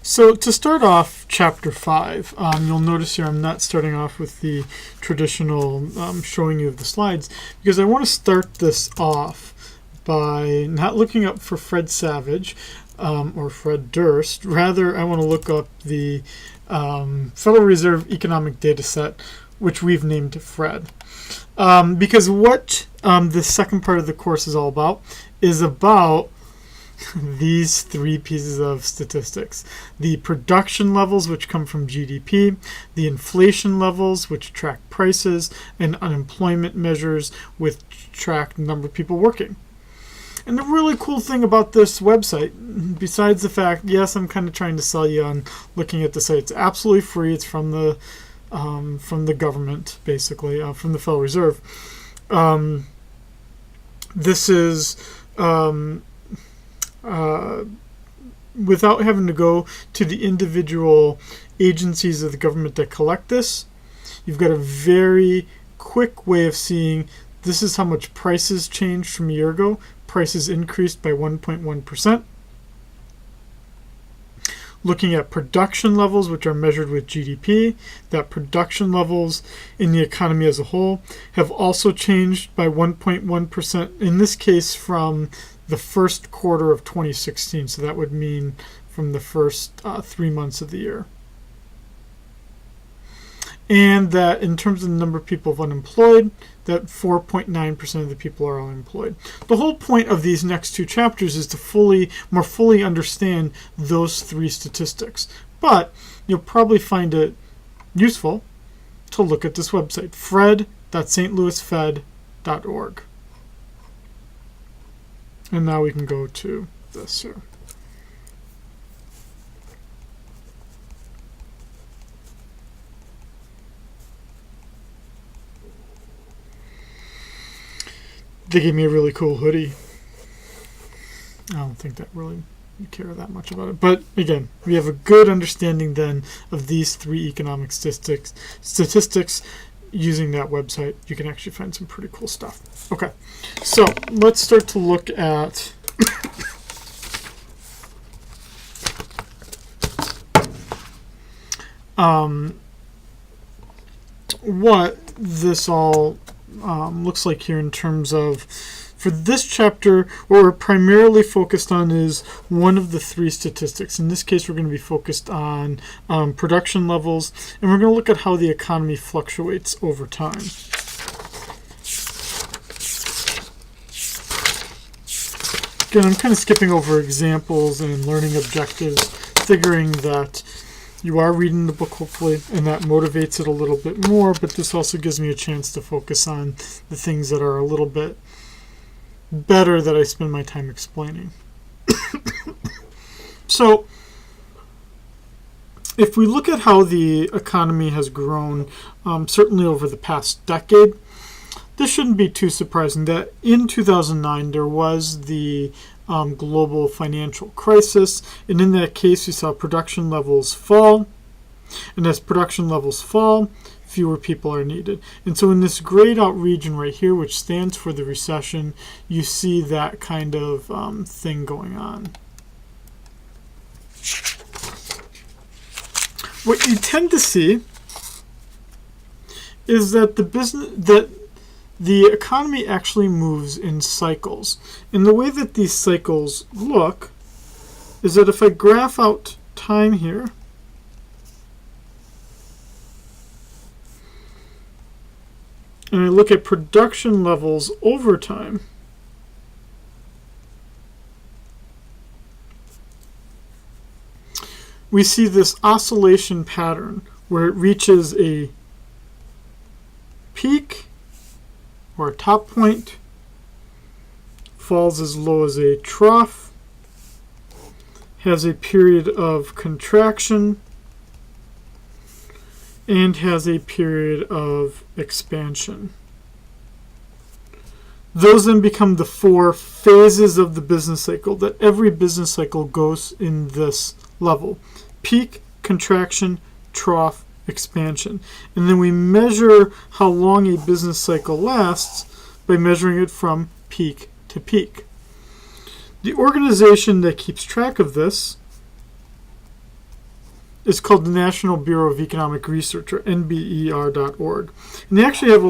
So to start off Chapter 5, you'll notice here I'm not starting off with the traditional showing you of the slides, because I want to start this off by not looking up for Fred Savage or Fred Durst. Rather, I want to look up the Federal Reserve Economic Data Set, which we've named Fred. Because what the second part of the course is all about is about these three pieces of statistics: the production levels, which come from GDP, the inflation levels, which track prices, and unemployment measures, which track the number of people working. And the really cool thing about this website, besides the fact, yes, I'm kind of trying to sell you on looking at the site, it's absolutely free. It's from the government, basically, from the Federal Reserve. This is without having to go to the individual agencies of the government that collect this. You've got a very quick way of seeing this is how much prices changed from a year ago. Prices increased by 1.1%. Looking at production levels, which are measured with GDP, that production levels in the economy as a whole have also changed by 1.1%, in this case from the first quarter of 2016. So that would mean from the first 3 months of the year. And that in terms of the number of people unemployed, that 4.9% of the people are unemployed. The whole point of these next two chapters is to more fully understand those three statistics. But you'll probably find it useful to look at this website, fred.stlouisfed.org. And now we can go to this here. They gave me a really cool hoodie. I don't think that really you care that much about it. But again, we have a good understanding then of these three economic statistics. Using that website, you can actually find some pretty cool stuff. Okay, so let's start to look at what this all looks like here in terms of, for this chapter, what we're primarily focused on is one of the three statistics. In this case, we're going to be focused on production levels, and we're going to look at how the economy fluctuates over time. Again, I'm kind of skipping over examples and learning objectives, figuring that you are reading the book, hopefully, and that motivates it a little bit more, but this also gives me a chance to focus on the things that are a little bit better that I spend my time explaining. So, if we look at how the economy has grown, certainly over the past decade, this shouldn't be too surprising that in 2009 there was the global financial crisis, and in that case we saw production levels fall, and as production levels fall, fewer people are needed. And so in this grayed out region right here, which stands for the recession, you see that kind of thing going on. What you tend to see is that the economy actually moves in cycles. And the way that these cycles look is that if I graph out time here, and I look at production levels over time, we see this oscillation pattern where it reaches a peak or a top point, falls as low as a trough, has a period of contraction, and has a period of expansion. Those then become the four phases of the business cycle, that every business cycle goes in this level: peak, contraction, trough, expansion. And then we measure how long a business cycle lasts by measuring it from peak to peak. The organization that keeps track of this is called the National Bureau of Economic Research, or NBER.org. And they actually have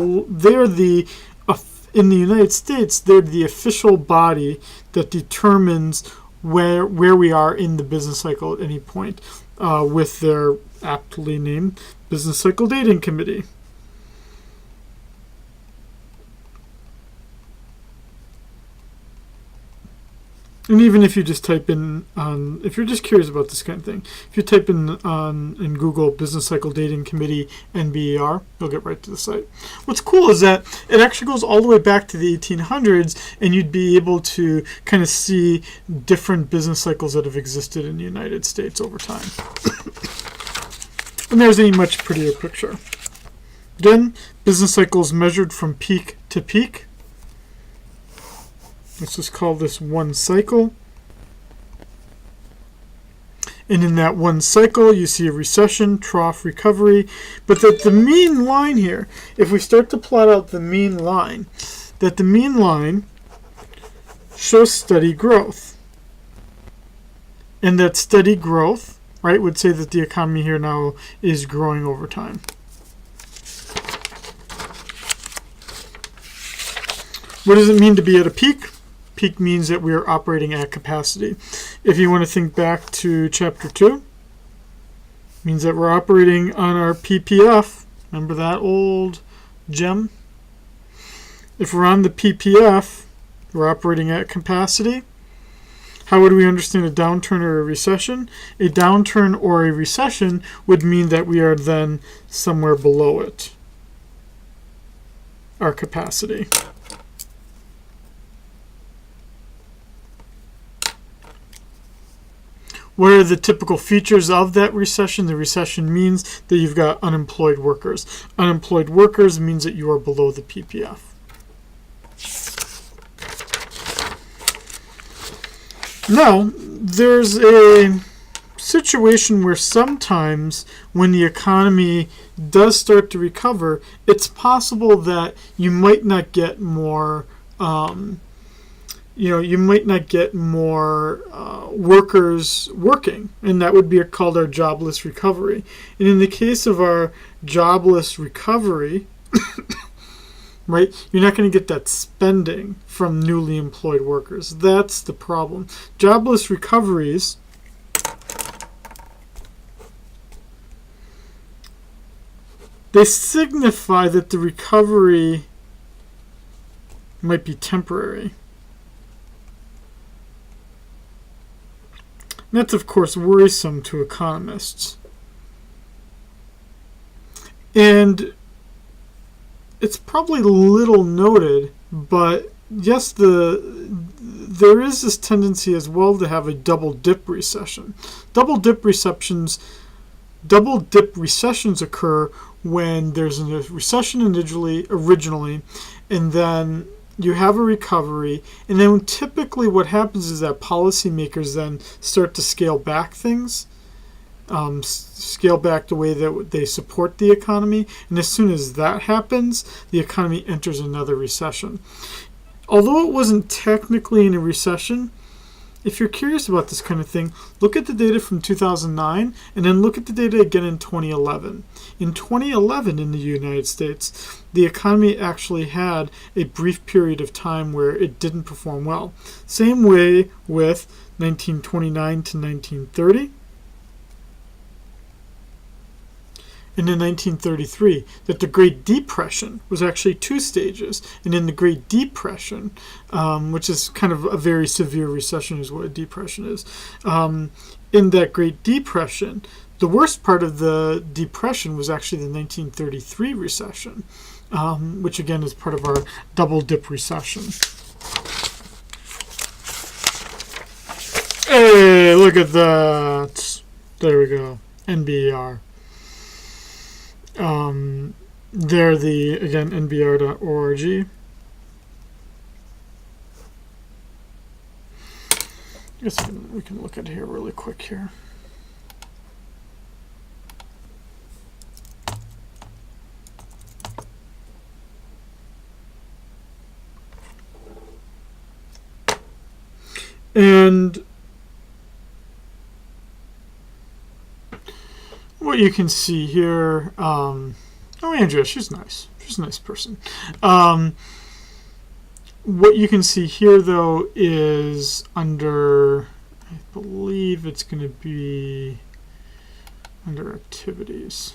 in the United States, they're the official body that determines where we are in the business cycle at any point, with their aptly named Business Cycle Dating Committee. And even if you just type in if you're just curious about this kind of thing, if you type in Google Business Cycle Dating Committee NBER, you'll get right to the site. What's cool is that it actually goes all the way back to the 1800s, and you'd be able to kind of see different business cycles that have existed in the United States over time. And there's a much prettier picture. Again, business cycles measured from peak to peak. Let's just call this one cycle. And in that one cycle, you see a recession, trough, recovery. But that the mean line here, if we start to plot out the mean line, that the mean line shows steady growth. And that steady growth, right, would say that the economy here now is growing over time. What does it mean to be at a peak? Peak means that we are operating at capacity. If you want to think back to chapter 2, it means that we're operating on our PPF. Remember that old gem? If we're on the PPF, we're operating at capacity. How would we understand a downturn or a recession? A downturn or a recession would mean that we are then somewhere below it, our capacity. What are the typical features of that recession? The recession means that you've got unemployed workers. Unemployed workers means that you are below the PPF. Now, there's a situation where sometimes when the economy does start to recover, it's possible that you might not get more workers working, and that would be called our jobless recovery. And in the case of our jobless recovery, right, you're not going to get that spending from newly employed workers. That's the problem. Jobless recoveries they signify that the recovery might be temporary. And that's, of course, worrisome to economists. And it's probably little noted, but yes, there is this tendency as well to have a double dip recession. Double dip recessions occur when there's a recession originally, and then you have a recovery, and then typically what happens is that policymakers then start to scale back things, scale back the way that they support the economy, and as soon as that happens, the economy enters another recession. Although it wasn't technically in a recession, if you're curious about this kind of thing, look at the data from 2009 and then look at the data again in 2011. In 2011 in the United States, the economy actually had a brief period of time where it didn't perform well. Same way with 1929 to 1930. And in 1933, that the Great Depression was actually 2 stages. And in the Great Depression, which is kind of a very severe recession is what a depression is, in that Great Depression, the worst part of the depression was actually the 1933 recession, which again is part of our double dip recession. Hey, look at that. There we go. NBER. They're again, nbr.org. I guess we can look at it here really quick here. And what you can see here, oh, Andrea, she's nice. She's a nice person. What you can see here, though, is under, I believe it's going to be under activities.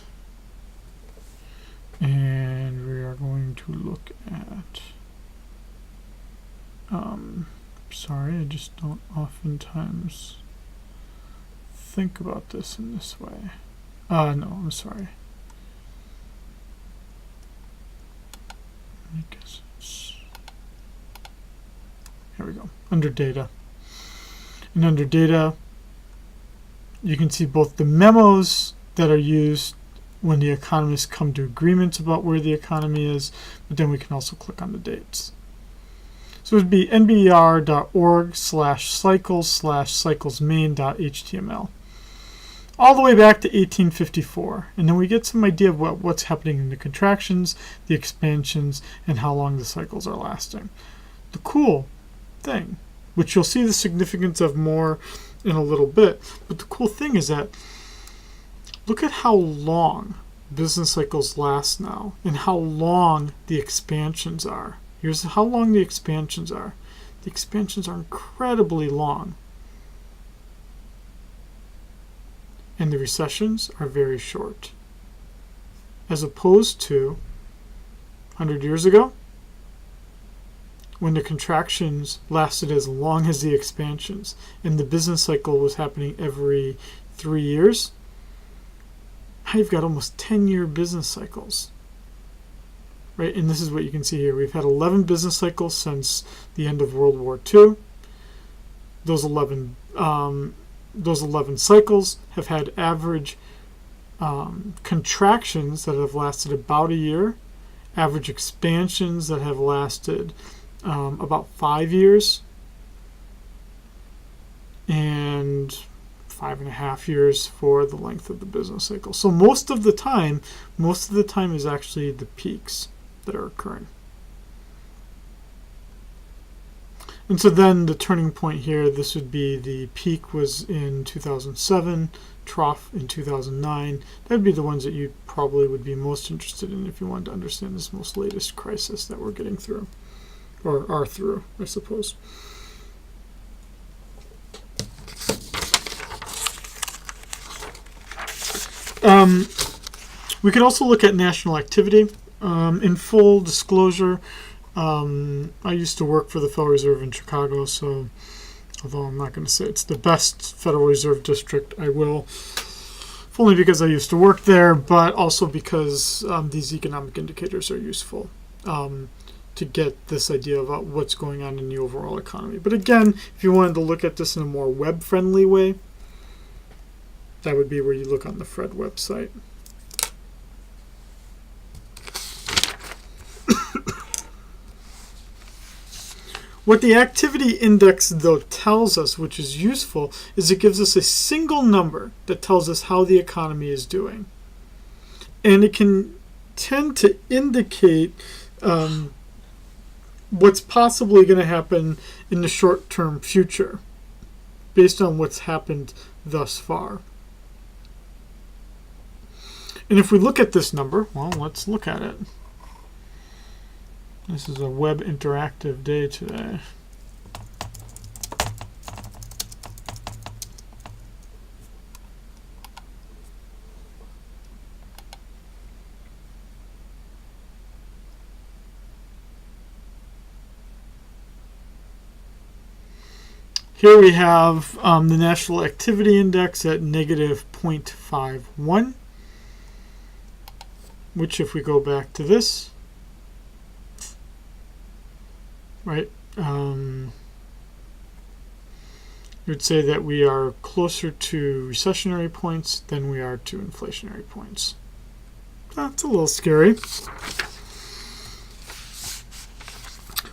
And we are going to look at, sorry, I just don't oftentimes think about this in this way. No, I'm sorry. I guess it's, here we go, under data. And under data, you can see both the memos that are used when the economists come to agreements about where the economy is, but then we can also click on the dates. So it would be nber.org/cycles/cyclesmain.html. All the way back to 1854. And then we get some idea of what's happening in the contractions, the expansions, and how long the cycles are lasting. The cool thing, which you'll see the significance of more in a little bit, but the cool thing is that look at how long business cycles last now and how long the expansions are. Here's how long the expansions are. The expansions are incredibly long. And the recessions are very short. As opposed to 100 years ago, when the contractions lasted as long as the expansions, and the business cycle was happening every 3 years. Now you've got almost 10-year business cycles. Right, and this is what you can see here. We've had 11 business cycles since the end of World War II. Those 11 cycles have had average contractions that have lasted about a year, average expansions that have lasted about 5 years, and 5.5 years for the length of the business cycle. So most of the time is actually the peaks that are occurring. And so then the turning point here, this would be the peak was in 2007, trough in 2009. That would be the ones that you probably would be most interested in if you wanted to understand this most latest crisis that we're getting through, or are through, I suppose. We could also look at national activity. In full disclosure, I used to work for the Federal Reserve in Chicago, so although I'm not going to say it's the best Federal Reserve district, I will, if only because I used to work there, but also because these economic indicators are useful to get this idea about what's going on in the overall economy. But again, if you wanted to look at this in a more web-friendly way, that would be where you look on the Fred website. What the activity index, though, tells us, which is useful, is it gives us a single number that tells us how the economy is doing. And it can tend to indicate what's possibly going to happen in the short-term future based on what's happened thus far. And if we look at this number, well, let's look at it. This is a web interactive day today. Here we have the National Activity Index at negative 0.51, which if we go back to this, right, you would say that we are closer to recessionary points than we are to inflationary points. That's a little scary.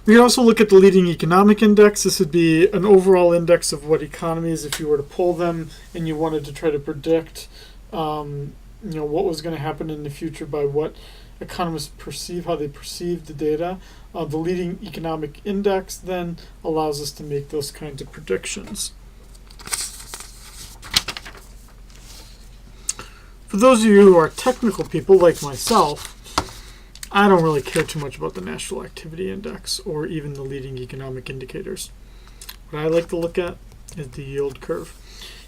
We can also look at the leading economic index. This would be an overall index of what economies, if you were to pull them and you wanted to try to predict what was going to happen in the future by what economists perceive, how they perceive the data. The leading economic index then allows us to make those kinds of predictions. For those of you who are technical people like myself, I don't really care too much about the National Activity Index or even the leading economic indicators. What I like to look at is the yield curve.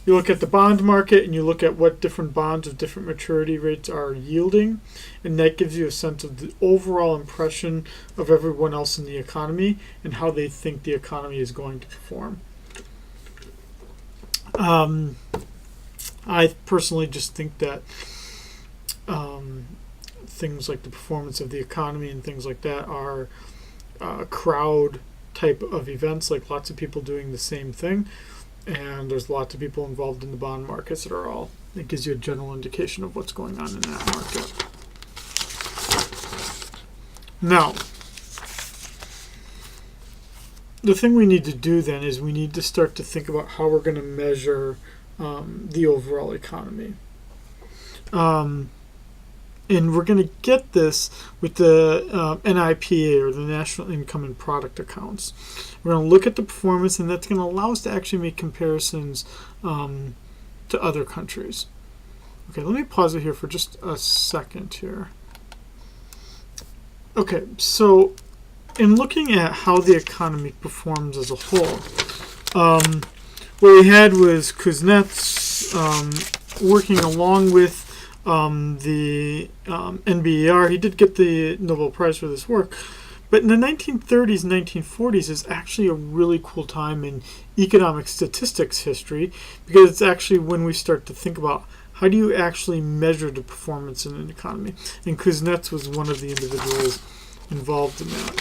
You look at the bond market and you look at what different bonds with different maturity rates are yielding, and that gives you a sense of the overall impression of everyone else in the economy and how they think the economy is going to perform. I personally just think that things like the performance of the economy and things like that are crowd type of events, like lots of people doing the same thing, and there's lots of people involved in the bond markets that are all, it gives you a general indication of what's going on in that market. Now, the thing we need to do then is we need to start to think about how we're going to measure the overall economy. And we're going to get this with the NIPA, or the National Income and Product Accounts. We're going to look at the performance, and that's going to allow us to actually make comparisons to other countries. Okay, let me pause it here for just a second here. Okay, so in looking at how the economy performs as a whole, what we had was Kuznets working along with the NBER. He did get the Nobel Prize for this work. But in the 1930s and 1940s is actually a really cool time in economic statistics history, because it's actually when we start to think about how do you actually measure the performance in an economy. And Kuznets was one of the individuals involved in that.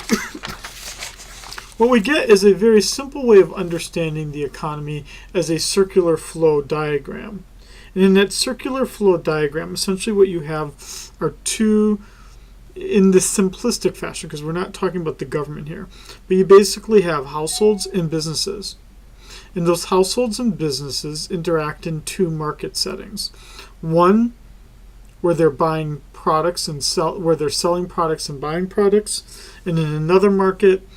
What we get is a very simple way of understanding the economy as a circular flow diagram. And in that circular flow diagram, essentially what you have are two, in this simplistic fashion, because we're not talking about the government here, but you basically have households and businesses. And those households and businesses interact in two market settings. One, where they're buying products and where they're selling products and buying products, and in another market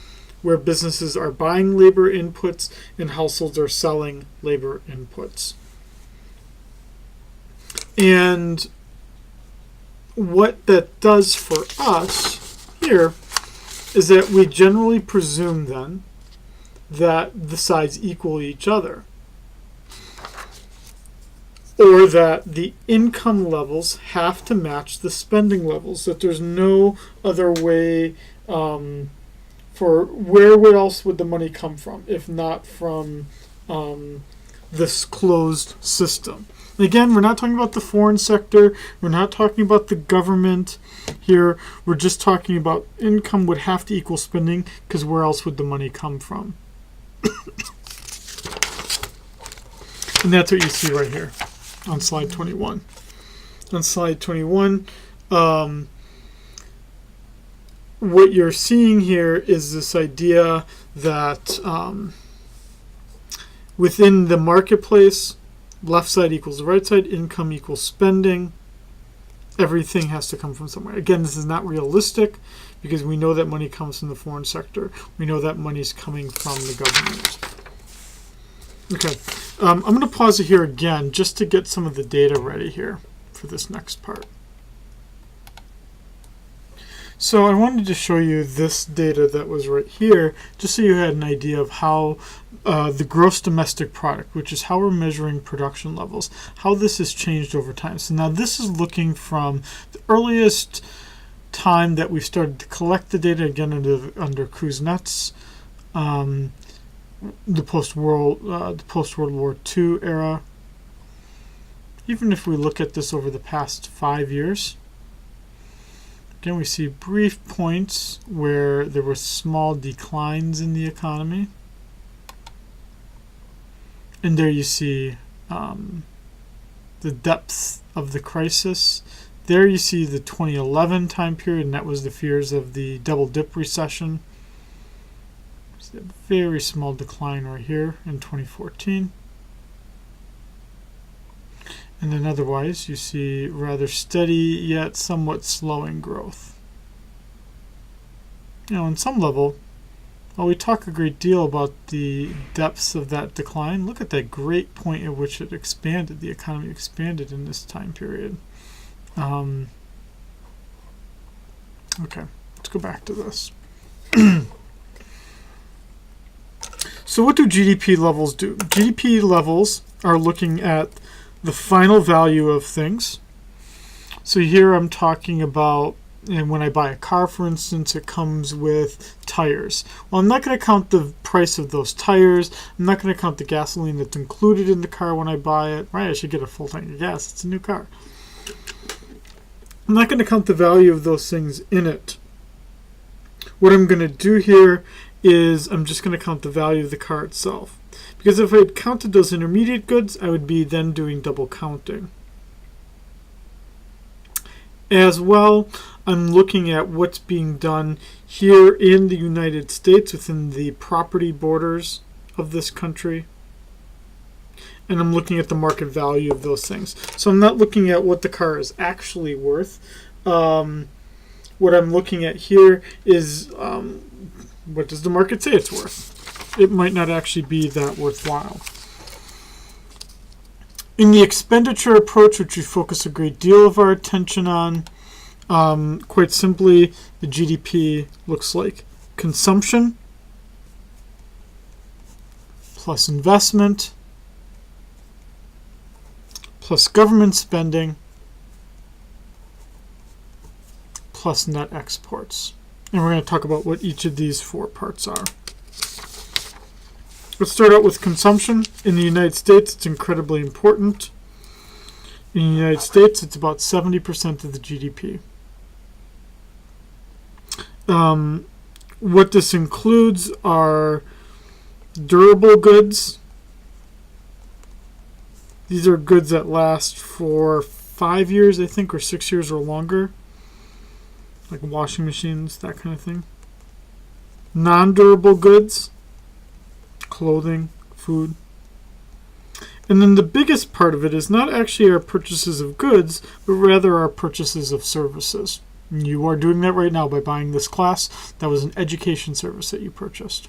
where businesses are buying labor inputs and households are selling labor inputs. And what that does for us here is that we generally presume then that the sides equal each other, or that the income levels have to match the spending levels, that there's no other way for where else would the money come from if not from this closed system. Again, we're not talking about the foreign sector. We're not talking about the government here. We're just talking about income would have to equal spending, because where else would the money come from? And that's what you see right here on slide 21. On slide 21, what you're seeing here is this idea that within the marketplace, left side equals the right side, income equals spending. Everything has to come from somewhere. Again, this is not realistic, because we know that money comes from the foreign sector. We know that money is coming from the government. Okay, I'm going to pause it here again just to get some of the data ready here for this next part. So I wanted to show you this data that was right here, just so you had an idea of how the gross domestic product, which is how we're measuring production levels, how this has changed over time. So now this is looking from the earliest time that we started to collect the data, again under Kuznets, the post-World War II era. Even if we look at this over the past 5 years, again, we see brief points where there were small declines in the economy. And there you see the depth of the crisis. There you see the 2011 time period, and that was the fears of the double dip recession. See a very small decline right here in 2014. And then otherwise, you see rather steady yet somewhat slowing growth. You know, on some level, While we talk a great deal about the depths of that decline, look at that great point at which it expanded. The economy expanded in this time period. Okay, let's go back to this. So what do GDP levels do? GDP levels are looking at the final value of things. So here I'm talking about, and when I buy a car, for instance, it comes with tires. Well, I'm not going to count the price of those tires. I'm not going to count the gasoline that's included in the car when I buy it. Right, I should get a full tank of gas. It's a new car. I'm not going to count the value of those things in it. What I'm going to do here is I'm just going to count the value of the car itself. Because if I had counted those intermediate goods, I would be then doing double counting. As well, I'm looking at what's being done here in the United States within the property borders of this country. And I'm looking at the market value of those things. So I'm not looking at what the car is actually worth. What I'm looking at here is what does the market say it's worth? It might not actually be that worthwhile. In the expenditure approach, which we focus a great deal of our attention on, quite simply, the GDP looks like consumption plus investment plus government spending plus net exports. And we're going to talk about what each of these four parts are. Let's start out with consumption. In the United States, it's incredibly important. In the United States, it's about 70% of the GDP. What this includes are durable goods. These are goods that last for 5 years, I think, or 6 years or longer. Like washing machines, that kind of thing. Non-durable goods, clothing, food. And then the biggest part of it is not actually our purchases of goods, but rather our purchases of services. And you are doing that right now by buying this class. That was an education service that you purchased.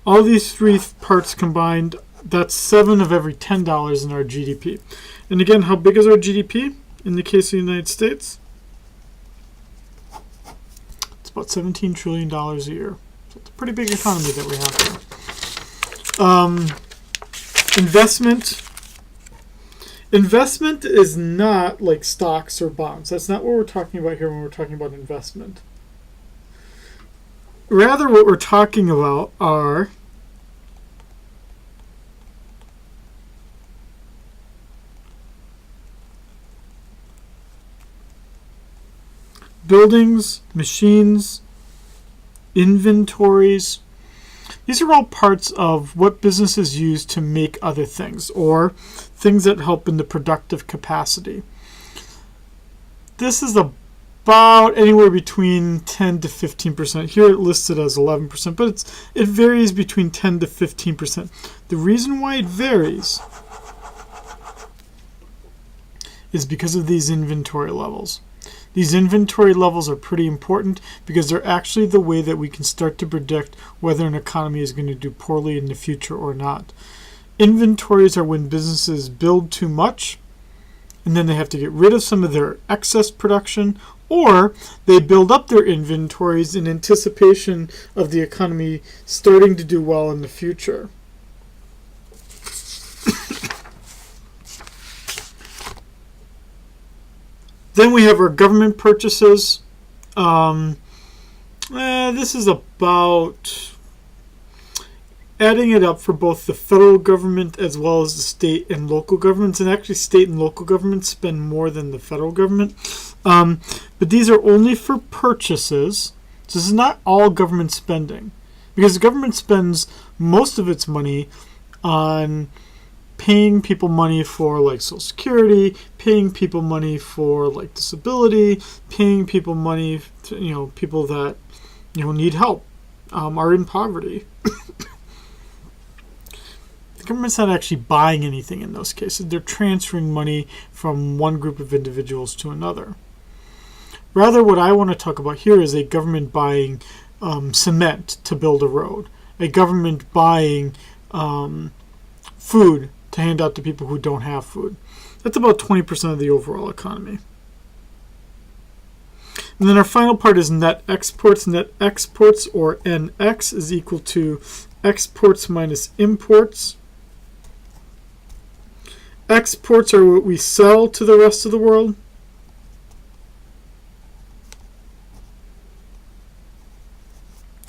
All these three parts combined, that's 7 of every $10 in our GDP. And again, how big is our GDP in the case of the United States? It's about $17 trillion a year. So it's a pretty big economy that we have here. Investment. Investment is not like stocks or bonds. That's not what we're talking about here when we're talking about investment. Rather, what we're talking about are buildings, machines, inventories. These are all parts of what businesses use to make other things, or things that help in the productive capacity. This is about anywhere between 10 to 15%. Here it lists it as 11%, but it varies between 10 to 15%. The reason why it varies is because of these inventory levels. These inventory levels are pretty important because they're actually the way that we can start to predict whether an economy is going to do poorly in the future or not. Inventories are when businesses build too much and then they have to get rid of some of their excess production, or they build up their inventories in anticipation of the economy starting to do well in the future. Then we have our government purchases. This is about adding it up for both the federal government as well as the state and local governments. And actually, state and local governments spend more than the federal government. But these are only for purchases. So this is not all government spending, because the government spends most of its money on paying people money for like Social Security, paying people money for like disability, paying people money to, people that need help, are in poverty. The government's not actually buying anything in those cases. They're transferring money from one group of individuals to another. Rather, what I want to talk about here is a government buying cement to build a road, a government buying food to hand out to people who don't have food. That's about 20% of the overall economy. And then our final part is net exports. Net exports, or NX, is equal to exports minus imports. Exports are what we sell to the rest of the world.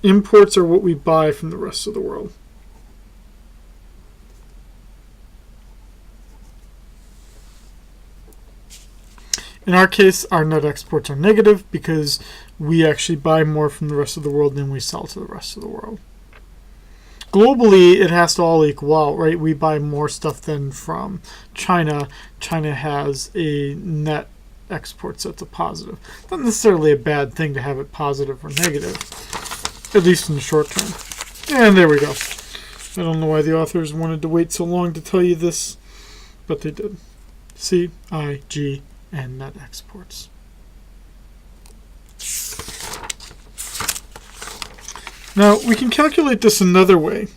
Imports are what we buy from the rest of the world. In our case, our net exports are negative because we actually buy more from the rest of the world than we sell to the rest of the world. Globally, it has to all equal out, right? We buy more stuff than from China. China has a net exports that's a positive. Not necessarily a bad thing to have it positive or negative, at least in the short term. And there we go. I don't know why the authors wanted to wait so long to tell you this, but they did. CIG and net exports. Now, we can calculate this another way.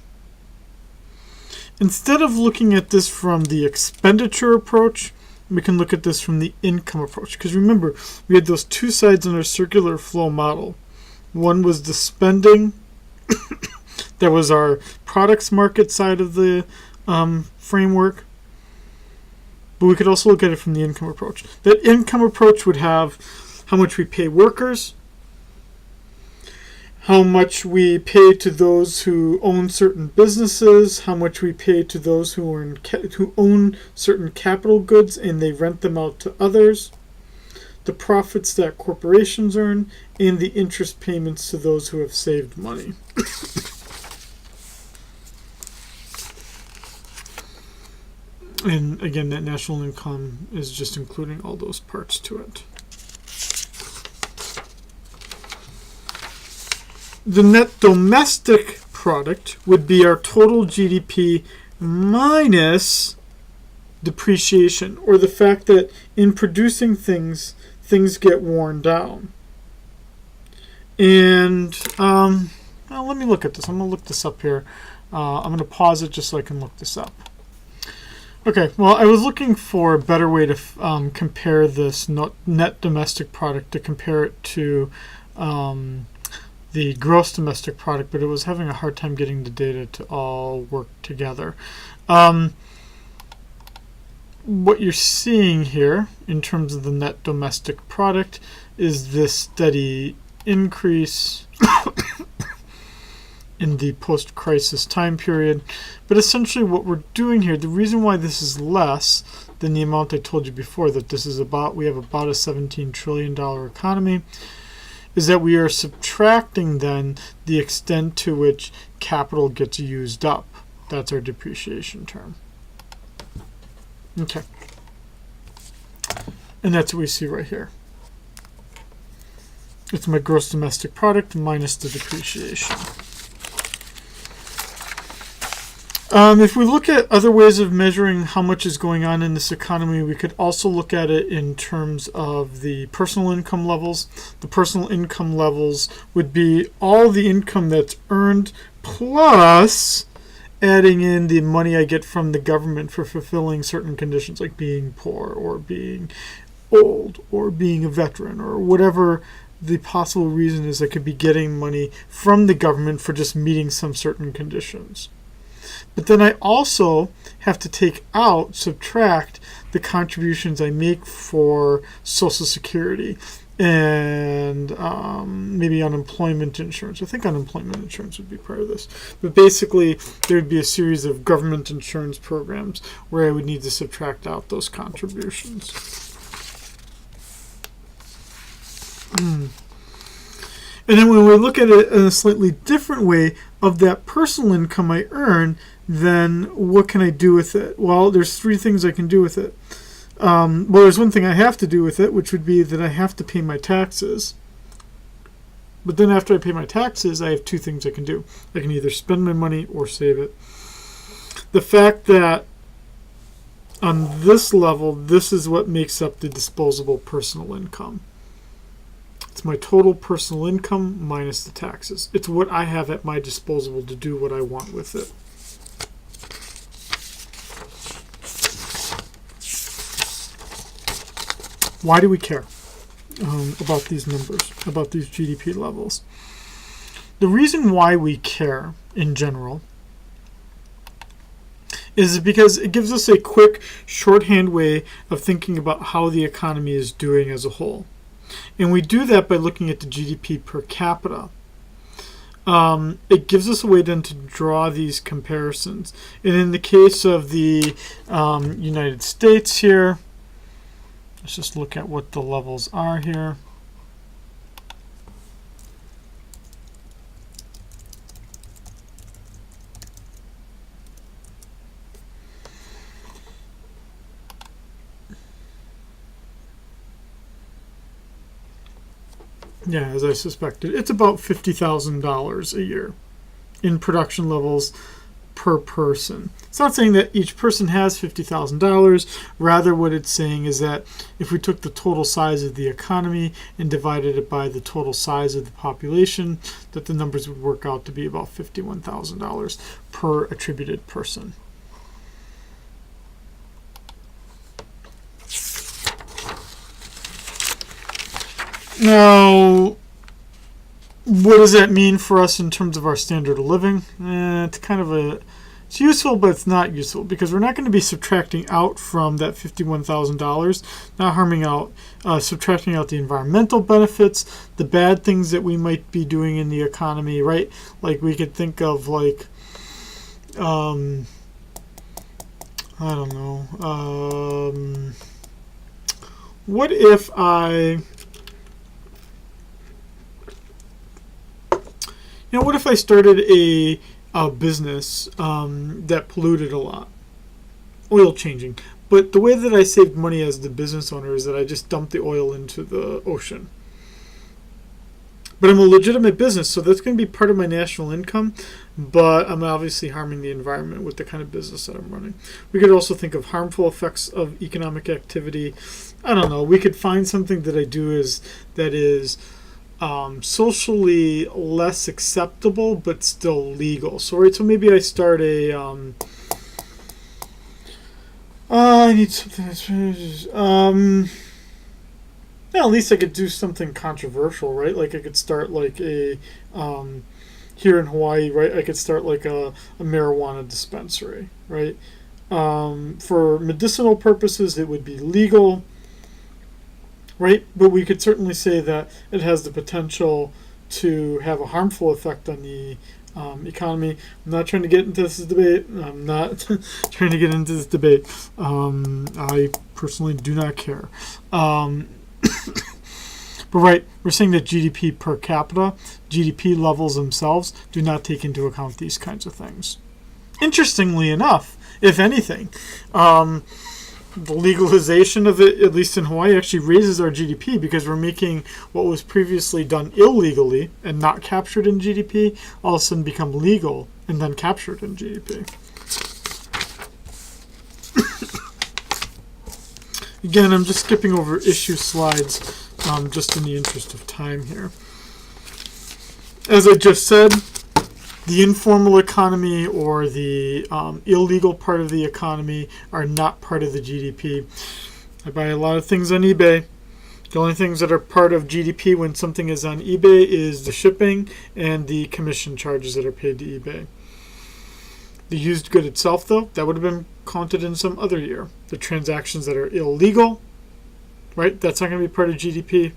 Instead of looking at this from the expenditure approach, we can look at this from the income approach. Because remember, we had those two sides in our circular flow model. One was the spending. That was our products market side of the framework. But we could also look at it from the income approach. That income approach would have how much we pay workers, how much we pay to those who own certain businesses, how much we pay to those who own certain capital goods and they rent them out to others, the profits that corporations earn, and the interest payments to those who have saved money. And again, that national income is just including all those parts to it. The net domestic product would be our total GDP minus depreciation, or the fact that in producing things, things get worn down. And well, let me look at this. I'm going to look this up here. I'm going to pause it just so I can look this up. Okay, well, I was looking for a better way to compare this net domestic product, to compare it to the gross domestic product, but it was having a hard time getting the data to all work together. What you're seeing here in terms of the net domestic product is this steady increase in the post-crisis time period. But essentially what we're doing here, the reason why this is less than the amount I told you before, that this is about, we have about a $17 trillion economy, is that we are subtracting then the extent to which capital gets used up. That's our depreciation term. Okay. And that's what we see right here. It's my gross domestic product minus the depreciation. If we look at other ways of measuring how much is going on in this economy, we could also look at it in terms of the personal income levels. The personal income levels would be all the income that's earned plus adding in the money I get from the government for fulfilling certain conditions, like being poor or being old or being a veteran or whatever the possible reason is. I could be getting money from the government for just meeting some certain conditions. But then I also have to subtract the contributions I make for Social Security and maybe unemployment insurance. I think unemployment insurance would be part of this. But basically, there would be a series of government insurance programs where I would need to subtract out those contributions. And then when we look at it in a slightly different way of that personal income I earn, then what can I do with it? Well, there's three things I can do with it. Well, there's one thing I have to do with it, which would be that I have to pay my taxes. But then after I pay my taxes, I have two things I can do. I can either spend my money or save it. The fact that on this level, this is what makes up the disposable personal income. It's It's my total personal income minus the taxes. It's what I have at my disposal to do what I want with it. Why do we care about these numbers, about these GDP levels? The reason why we care in general is because it gives us a quick shorthand way of thinking about how the economy is doing as a whole. And we do that by looking at the GDP per capita. It gives us a way then to draw these comparisons. And in the case of the United States here, let's just look at what the levels are here. Yeah, as I suspected, it's about $50,000 a year in production levels per person. It's not saying that each person has $50,000. Rather, what it's saying is that if we took the total size of the economy and divided it by the total size of the population, that the numbers would work out to be about $51,000 per attributed person. Now, what does that mean for us in terms of our standard of living? It's useful, but it's not useful because we're not going to be subtracting out from that $51,000, not harming out, subtracting out the environmental benefits, the bad things that we might be doing in the economy, right? Like we could think of like, I don't know, what if what if I started a business that polluted a lot? Oil changing. But the way that I saved money as the business owner is that I just dumped the oil into the ocean. But I'm a legitimate business, so that's going to be part of my national income, but I'm obviously harming the environment with the kind of business that I'm running. We could also think of harmful effects of economic activity. I don't know. We could find something that I do that is socially less acceptable but still legal. So maybe I start a I need something that's at least I could do something controversial, right? Like I could start like a here in Hawaii, right? I could start like a marijuana dispensary, right? For medicinal purposes it would be legal, right? But we could certainly say that it has the potential to have a harmful effect on the economy. I'm not trying to get into this debate. I'm not trying to get into this debate. I personally do not care. But right, we're saying that GDP per capita, GDP levels themselves do not take into account these kinds of things. Interestingly enough, if anything, the legalization of it, at least in Hawaii, actually raises our GDP because we're making what was previously done illegally and not captured in GDP all of a sudden become legal and then captured in GDP. Again, I'm just skipping over issue slides just in the interest of time here. As I just said, the informal economy or the illegal part of the economy are not part of the GDP. I buy a lot of things on eBay. The only things that are part of GDP when something is on eBay is the shipping and the commission charges that are paid to eBay. The used good itself, though, that would have been counted in some other year. The transactions that are illegal, right, that's not going to be part of GDP.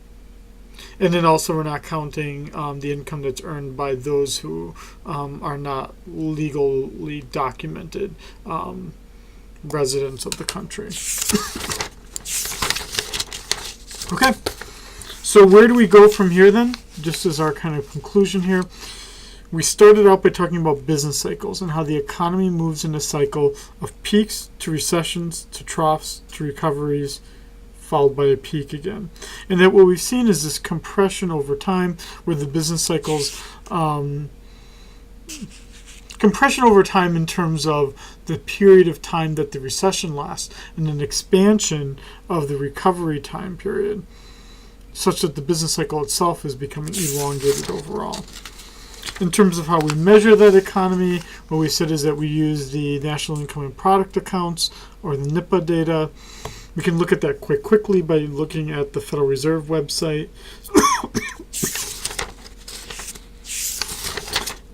And then also we're not counting the income that's earned by those who are not legally documented residents of the country. Okay, so where do we go from here then? Just as our kind of conclusion here. We started out by talking about business cycles and how the economy moves in a cycle of peaks to recessions to troughs to recoveries, followed by a peak again. And that what we've seen is this compression over time where the business cycles, compression over time in terms of the period of time that the recession lasts and an expansion of the recovery time period. such that the business cycle itself is becoming elongated overall. In terms of how we measure that economy, what we said is that we use the National Income and Product Accounts, or the NIPA data. We can look at that quite quickly by looking at the Federal Reserve website.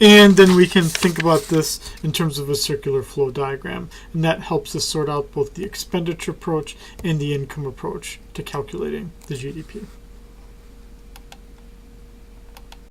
And then we can think about this in terms of a circular flow diagram. And that helps us sort out both the expenditure approach and the income approach to calculating the GDP.